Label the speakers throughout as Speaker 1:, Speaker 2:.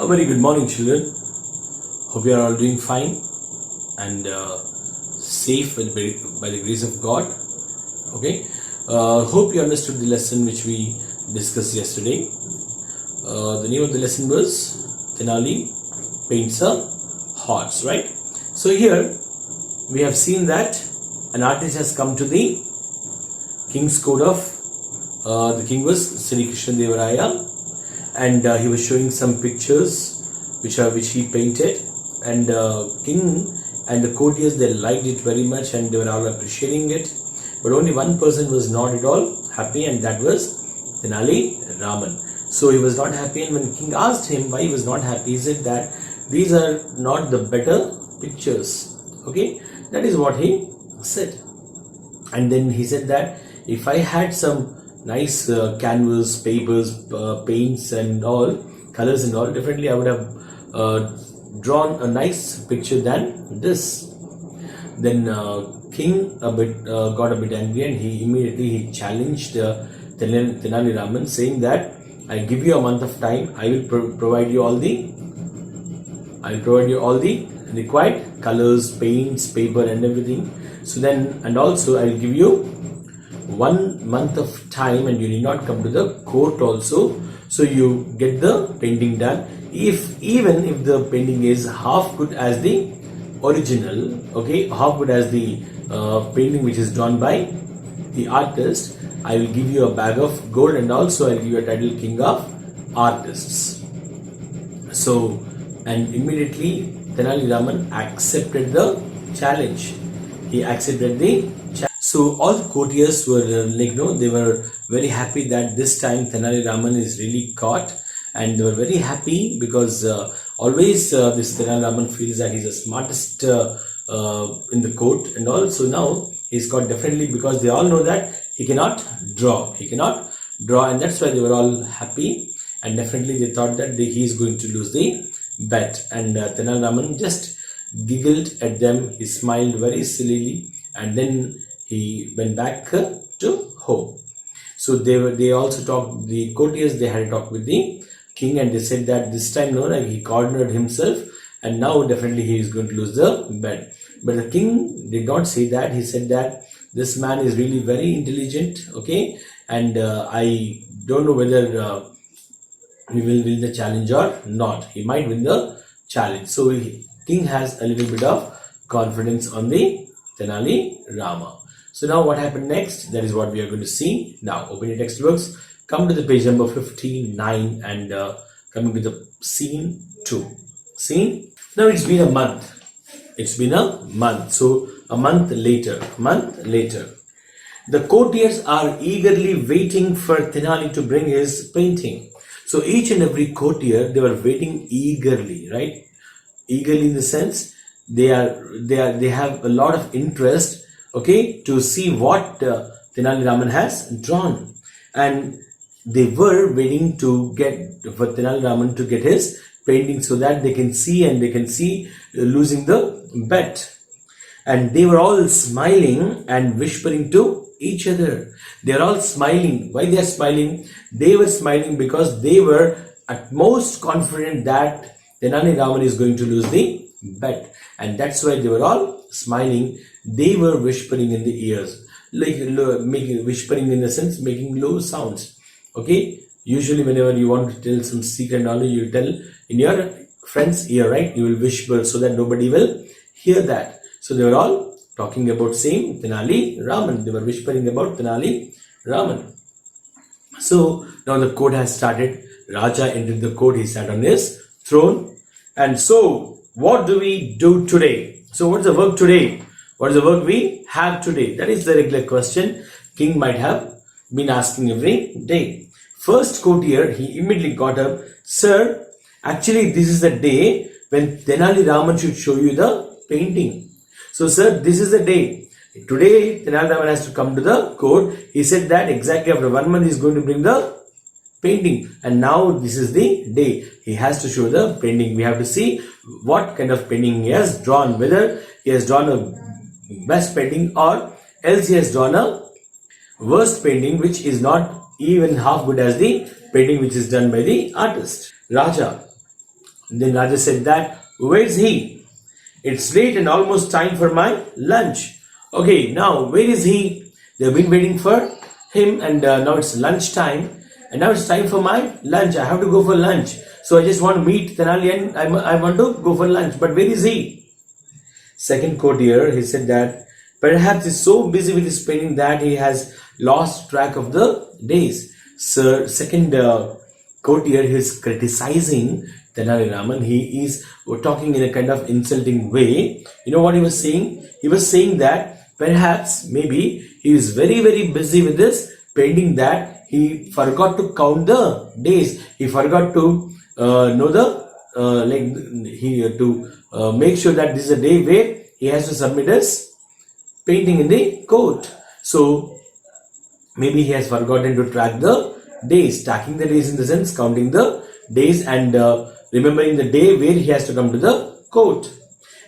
Speaker 1: A very good morning, children. Hope you are all doing fine and safe by the grace of God. Okay. Hope you understood the lesson which we discussed yesterday. The name of the lesson was Tenali paints a horse, right? So here we have seen that an artist has come to the king's court of the king was Sri Krishna Devaraya, and he was showing some pictures which he painted, and king and the courtiers, they liked it very much and they were all appreciating it, but only one person was not at all happy, and that was Tenali Raman. So he was not happy, and when king asked him why he was not happy, he said that these are not the better pictures. Okay, that is what he said. And then he said that if I had some nice canvas, papers, paints and all, colors and all, definitely I would have drawn a nice picture than this. Then king got a bit angry, and he immediately challenged Tenali Raman, saying that I give you a month of time, I will provide you all the required colors, paints, paper and everything. So then, and also I will give you 1 month of time, and you need not come to the court also, so you get the painting done. Even if the painting is half good as the original, okay, half good as the painting which is drawn by the artist, I will give you a bag of gold, and also I will give you a title King of Artists. So, and immediately Tenali Raman accepted the challenge. He accepted the challenge. So all the courtiers were they were very happy that this time Tenali Raman is really caught, and they were very happy because always this Tenali Raman feels that he's the smartest in the court, and also now he's caught definitely because they all know that he cannot draw, and that's why they were all happy, and definitely they thought that he is going to lose the bet. And Tenali Raman just giggled at them, he smiled very sillily, and then he went back to home. So they also talked, the courtiers, they had a talk with the king, and they said that this time he cornered himself, and now definitely he is going to lose the bet. But the king did not say that. He said that this man is really very intelligent, okay, and I don't know whether he will win the challenge or not. He might win the challenge. So king has a little bit of confidence on the Tenali Rama. So now what happened next? That is what we are going to see. Now open your textbooks, come to the page number 59, and coming to the scene 2. Scene? Now it's been a month. So a month later. The courtiers are eagerly waiting for Tenali to bring his painting. So each and every courtier, they were waiting eagerly, right? Eagerly in the sense they have a lot of interest, okay, to see what Tenali Raman has drawn, and they were waiting for Tenali Raman to get his painting so that they can see losing the bet. And they were all smiling and whispering to each other. They are all smiling. Why they are smiling? They were smiling because they were at most confident that Tenali Raman is going to lose the bet, and that's why they were all smiling. They were whispering in the ears, whispering in the sense making low sounds. Okay, usually whenever you want to tell some secret knowledge, you tell in your friend's ear, right? You will whisper so that nobody will hear that. So they were all talking about same Tenali Raman. They were whispering about Tenali Raman. So now the court has started. Raja entered the court. He sat on his throne. And so what do we do today? So what's the work today? What is the work we have today? That is the regular question king might have been asking every day. First courtier, he immediately got up. Sir, actually this is the day when Tenali Raman should show you the painting. So sir, this is the day. Today Tenali Raman has to come to the court. He said that exactly after 1 month he is going to bring the painting, and now this is the day he has to show the painting. We have to see what kind of painting he has drawn, whether he has drawn a best painting or else he has drawn a worst painting which is not even half good as the painting which is done by the artist. Raja And then Raja said that, where's he? It's late and almost time for my lunch. Okay, now where is he? They've been waiting for him, and now it's lunch time. And now it's time for my lunch. I have to go for lunch. So I just want to meet Tenali and I want to go for lunch. But where is he? Second courtier, he said that perhaps he's so busy with his painting that he has lost track of the days. Sir, second courtier, he is criticizing Tenali Raman. He is talking in a kind of insulting way. You know what he was saying? He was saying that perhaps maybe he is very, very busy with this painting that he forgot to count the days. He forgot to know the make sure that this is a day where he has to submit his painting in the court. So maybe he has forgotten to track the days, tracking the days in the sense counting the days and remembering the day where he has to come to the court.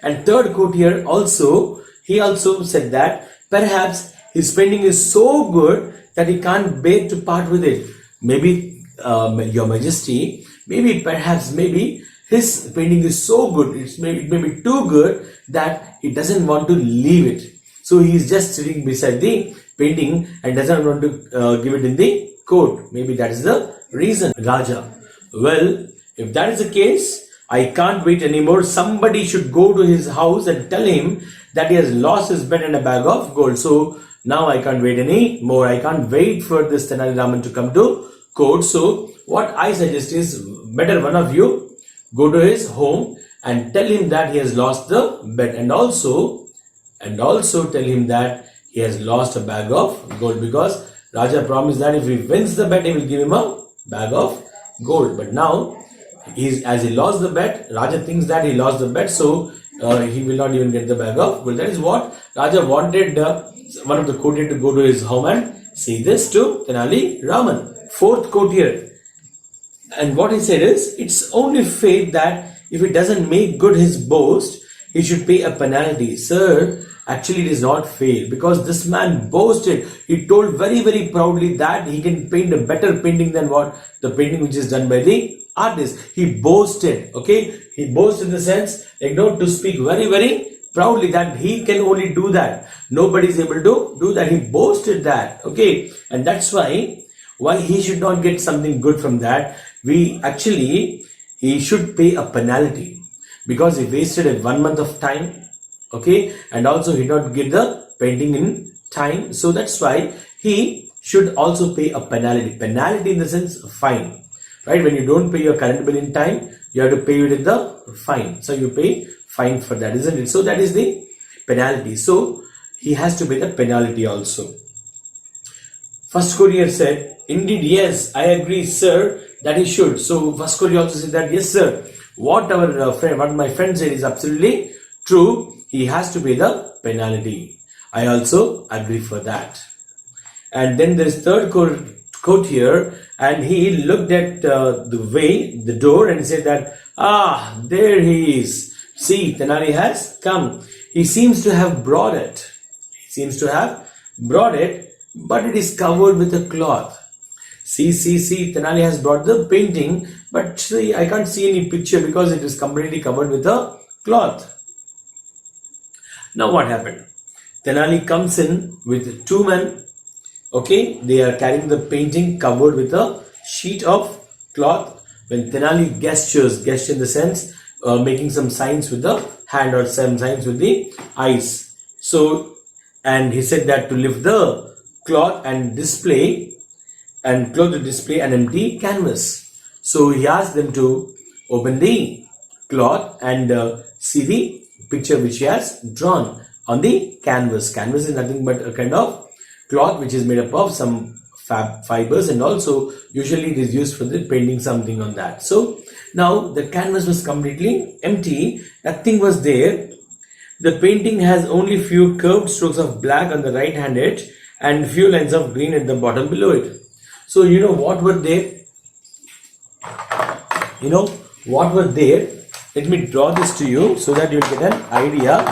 Speaker 1: And third courtier also, he also said that perhaps his painting is so good that he can't bear to part with it. Maybe your majesty, maybe his painting is so good, it may be too good that he doesn't want to leave it. So he is just sitting beside the painting and doesn't want to give it in the court. Maybe that is the reason. Raja, well, if that is the case, I can't wait anymore. Somebody should go to his house and tell him that he has lost his bed and a bag of gold. So now I can't wait anymore. I can't wait for this Tenali Raman to come to court. So what I suggest is, better one of you go to his home and tell him that he has lost the bet, and also tell him that he has lost a bag of gold, because Raja promised that if he wins the bet, he will give him a bag of gold. But now, as he lost the bet, Raja thinks that he lost the bet, so he will not even get the bag of gold. That is what Raja wanted one of the courtier to go to his home and say this to Tenali Raman. Fourth courtier, and what he said is, it's only fate that if he doesn't make good his boast, he should pay a penalty. Sir, actually it is not fair, because this man boasted. He told very, very proudly that he can paint a better painting than what the painting which is done by the artist. He boasted, okay? He boasted in the sense, to speak very, very proudly that he can only do that. Nobody is able to do that. He boasted that, okay? And that's why he should not get something good from that. He should pay a penalty, because he wasted a 1 month of time, okay? And also he did not get the painting in time. So that's why he should also pay a penalty. Penalty in the sense fine, right? When you don't pay your current bill in time, you have to pay it in the fine. So you pay fine for that, isn't it? So that is the penalty. So he has to pay the penalty also. First courier said, indeed, yes, I agree, sir, that he should. So first courier also said that, yes, sir, what my friend said is absolutely true. He has to pay the penalty. I also agree for that. And then there is third courtier, and he looked at the door and said that, there he is. See, Tenali has come. He seems to have brought it. But it is covered with a cloth. See, Tenali has brought the painting, but see, I can't see any picture because it is completely covered with a cloth. Now what happened? Tenali comes in with two men, okay? They are carrying the painting covered with a sheet of cloth. When Tenali gesture in the sense, making some signs with the hand or some signs with the eyes. So, and he said that to lift the cloth and close to display an empty canvas. So he asked them to open the cloth and see the picture which he has drawn on the canvas. Canvas is nothing but a kind of cloth which is made up of some fibers, and also usually it is used for the painting something on that. So now the canvas was completely empty, nothing was there. The painting has only few curved strokes of black on the right hand edge and few lines of green at the bottom below it. So you know what were there? Let me draw this to you so that you will get an idea.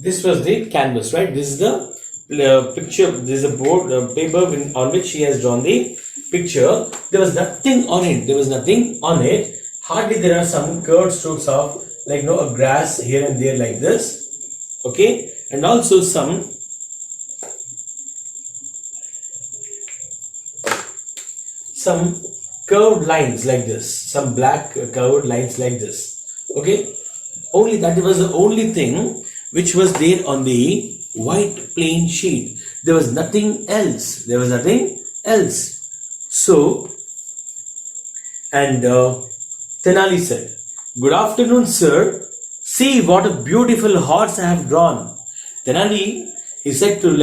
Speaker 1: This was the canvas, right? This is the picture. There's a board paper on which she has drawn the picture. There was nothing on it. There was nothing on it. Hardly there are some curved strokes of like a grass here and there like this. Okay, and also some curved lines like this, some black curved lines like this. Okay, only that was the only thing which was there on the white plain sheet. There was nothing else. There was nothing else. So, and Tenali said, "Good afternoon, sir. See what a beautiful horse I have drawn." Tenali, he said to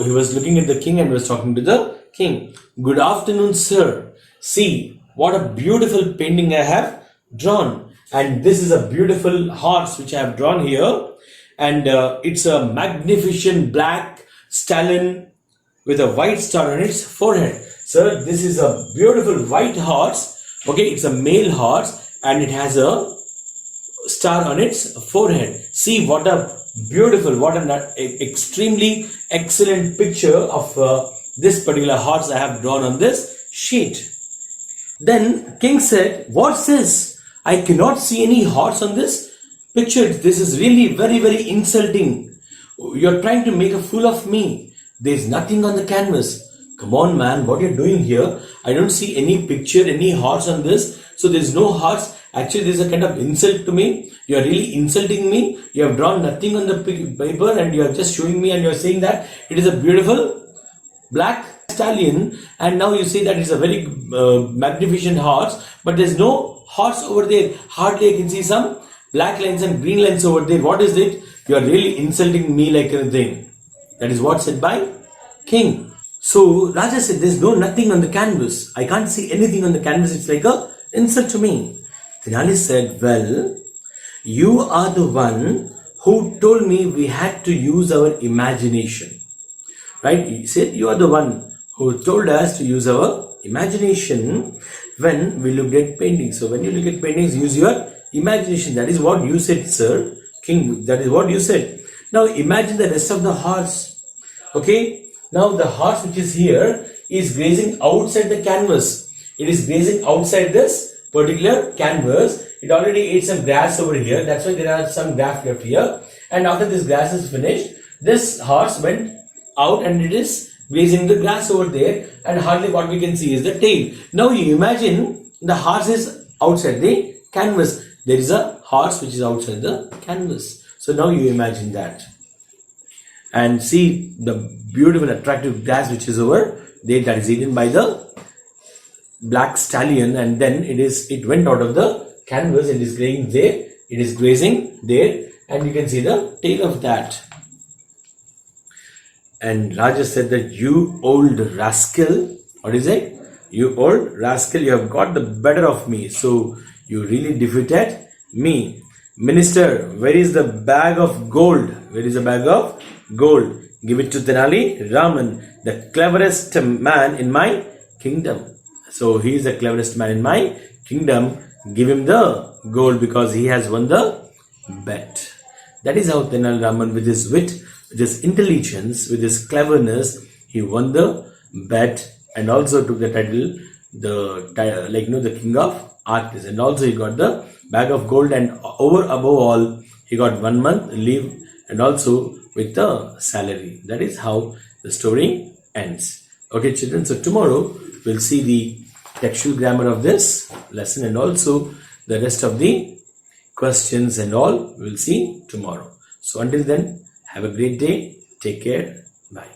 Speaker 1: he was looking at the king and was talking to the king. "Good afternoon, sir. See what a beautiful painting I have drawn. And this is a beautiful horse which I have drawn here. And it's a magnificent black stallion with a white star on its forehead. Sir, this is a beautiful white horse. Okay, it's a male horse and it has a star on its forehead. See what a beautiful, what an extremely excellent picture of this particular horse I have drawn on this sheet." Then king said, "What's this? I cannot see any horse on this picture. This is really very, very insulting. You're trying to make a fool of me. There's nothing on the canvas." "Come on, man, what you're doing here? I don't see any picture, any horse on this. So there's no horse. Actually, there's a kind of insult to me. You're really insulting me. You have drawn nothing on the paper and you're just showing me and you're saying that it is a beautiful black stallion, and now you say that it's a very magnificent horse, but there's no horse over there. Hardly I can see some black lines and green lines over there. What is it? You are really insulting me like anything." That is what said by king. So Raja said, "There's nothing on the canvas. I can't see anything on the canvas. It's like a insult to me." Tenali said, "Well, you are the one who told me we had to use our imagination." Right? He said, "You are the one who told us to use our imagination when we looked at paintings. So when you look at paintings, use your imagination." That is what you said, sir. King, that is what you said. Now imagine the rest of the horse. Okay. Now the horse which is here is grazing outside the canvas. It is grazing outside this particular canvas. It already ate some grass over here. That's why there are some grass left here. And after this grass is finished, this horse went out and it is grazing the grass over there, and hardly what we can see is the tail. Now you imagine the horse is outside the canvas. There is a horse which is outside the canvas. So now you imagine that. And see the beautiful attractive grass which is over there, that is eaten by the black stallion, and then it went out of the canvas. It is grazing there. It is grazing there, and you can see the tail of that. And Raja said that, "You old rascal," what is it? "You old rascal, you have got the better of me. So you really defeated me. Minister, where is the bag of gold? Where is the bag of gold? Give it to Tenali Raman, the cleverest man in my kingdom." So he is the cleverest man in my kingdom. Give him the gold because he has won the bet. That is how Tenali Raman, with his wit, with his intelligence, with his cleverness, he won the bet and also took the title, the king of artists. And also he got the bag of gold, and above all, he got 1 month leave and also with the salary. That is how the story ends. Okay, children. So tomorrow we'll see the textual grammar of this lesson and also the rest of the questions and all we'll see tomorrow. So until then, have a great day. Take care. Bye.